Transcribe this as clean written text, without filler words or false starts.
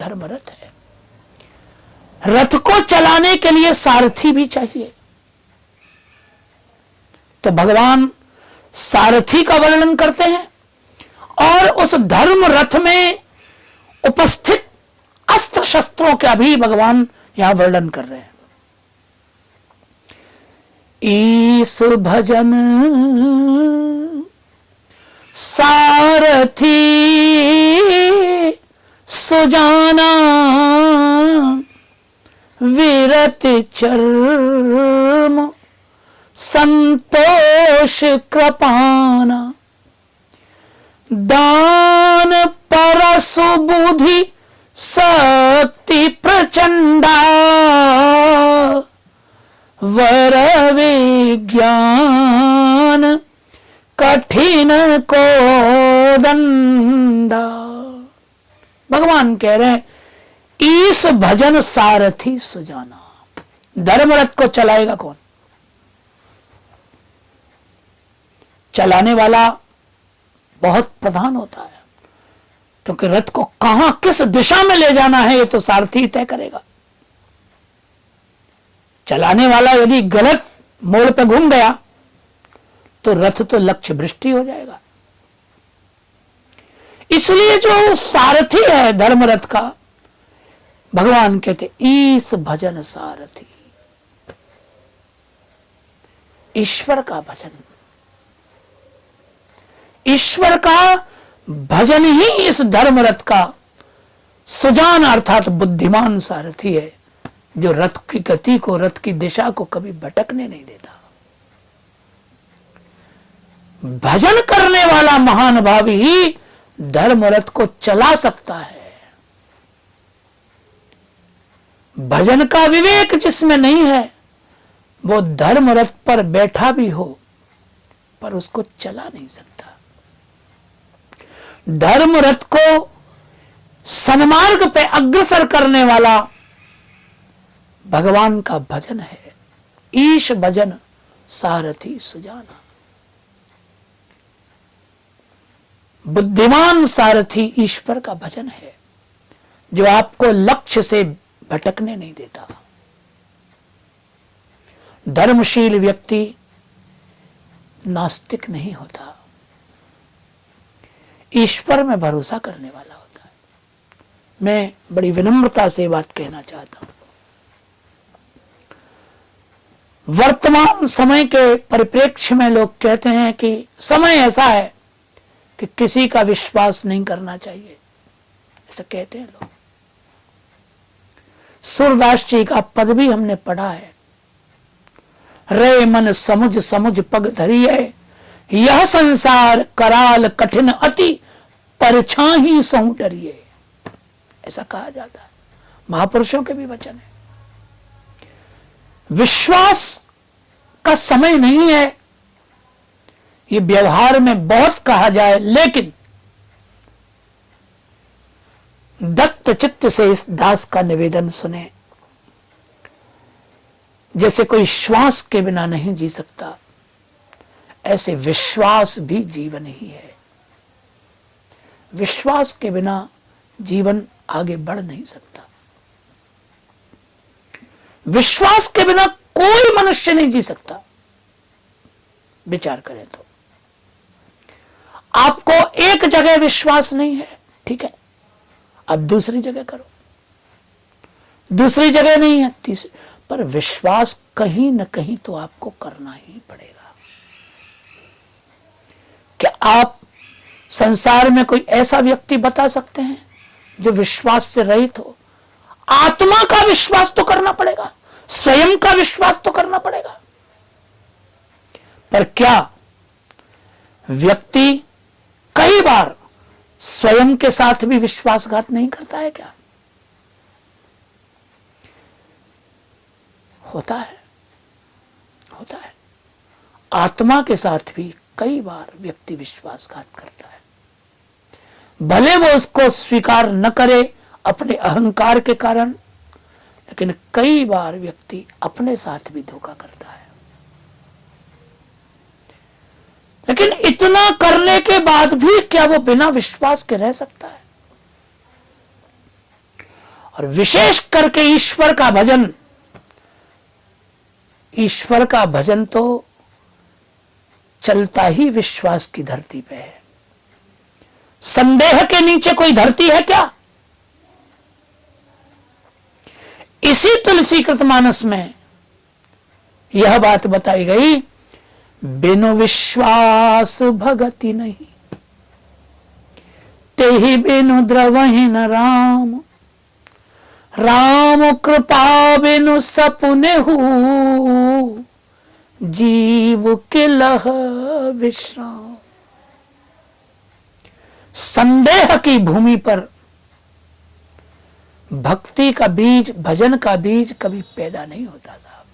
धर्मरथ है। रथ को चलाने के लिए सारथी भी चाहिए, तो भगवान सारथी का वर्णन करते हैं और उस धर्म रथ में उपस्थित अस्त्र शस्त्रों का भी भगवान यहां वर्णन कर रहे हैं। ईश भजन सारथी सुजाना विरत चर्म संतोष कृपाना दान परसु बुद्धि शक्ति प्रचंडा वर विज्ञान कठिन को दंडा। भगवान कह रहे हैं ईश भजन सारथी सुजाना। धर्मरथ को चलाएगा कौन? चलाने वाला बहुत प्रधान होता है, क्योंकि रथ को कहां किस दिशा में ले जाना है ये तो सारथी तय करेगा। चलाने वाला यदि गलत मोड़ पे घूम गया तो रथ तो लक्ष्य भ्रष्ट हो जाएगा। इसलिए जो सारथी है धर्मरथ का, भगवान कहते ईश भजन सारथी, ईश्वर का भजन, ईश्वर का भजन ही इस धर्मरथ का सुजान अर्थात बुद्धिमान सारथी है, जो रथ की गति को, रथ की दिशा को कभी भटकने नहीं देता। भजन करने वाला महान भावी ही धर्मरथ को चला सकता है। भजन का विवेक जिसमें नहीं है वो धर्मरथ पर बैठा भी हो पर उसको चला नहीं सकता। धर्मरथ को सन्मार्ग पे अग्रसर करने वाला भगवान का भजन है। ईश भजन सारथी सुजाना। बुद्धिमान सारथी ईश्वर का भजन है, जो आपको लक्ष्य से भटकने नहीं देता। धर्मशील व्यक्ति नास्तिक नहीं होता, ईश्वर में भरोसा करने वाला होता है। मैं बड़ी विनम्रता से बात कहना चाहता हूं। वर्तमान समय के परिप्रेक्ष्य में लोग कहते हैं कि समय ऐसा है कि किसी का विश्वास नहीं करना चाहिए, ऐसा कहते हैं लोग। सूरदास जी का पद भी हमने पढ़ा है, रे मन समुझ समुझ पग धरी है, यह संसार कराल कठिन अति परछाही सौ डरिए, ऐसा कहा जाता है। महापुरुषों के भी वचन है। विश्वास का समय नहीं है, ये व्यवहार में बहुत कहा जाए, लेकिन दत्त चित्त से इस दास का निवेदन सुने। जैसे कोई श्वास के बिना नहीं जी सकता, ऐसे विश्वास भी जीवन ही है। विश्वास के बिना जीवन आगे बढ़ नहीं सकता। विश्वास के बिना कोई मनुष्य नहीं जी सकता। विचार करें तो आपको एक जगह विश्वास नहीं है, ठीक है, अब दूसरी जगह करो, दूसरी जगह नहीं है, तीसरी, पर विश्वास कहीं न कहीं तो आपको करना ही पड़ेगा। क्या आप संसार में कोई ऐसा व्यक्ति बता सकते हैं जो विश्वास से रहित हो? आत्मा का विश्वास तो करना पड़ेगा, स्वयं का विश्वास तो करना पड़ेगा। पर क्या व्यक्ति कई बार स्वयं के साथ भी विश्वासघात नहीं करता है? क्या होता है? होता है। आत्मा के साथ भी कई बार व्यक्ति विश्वासघात करता है, भले वो उसको स्वीकार न करे अपने अहंकार के कारण, लेकिन कई बार व्यक्ति अपने साथ भी धोखा करता है। लेकिन इतना करने के बाद भी क्या वो बिना विश्वास के रह सकता है? और विशेष करके ईश्वर का भजन, ईश्वर का भजन तो चलता ही विश्वास की धरती पे है। संदेह के नीचे कोई धरती है क्या? इसी तुलसीकृतमानस में यह बात बताई गई, बिनु विश्वास भगति नहीं, तेहि बिनु द्रवहि न राम, राम कृपा बिनु सपुने हूँ, जीव के लह विश्राम। संदेह की भूमि पर भक्ति का बीज, भजन का बीज कभी पैदा नहीं होता साहब।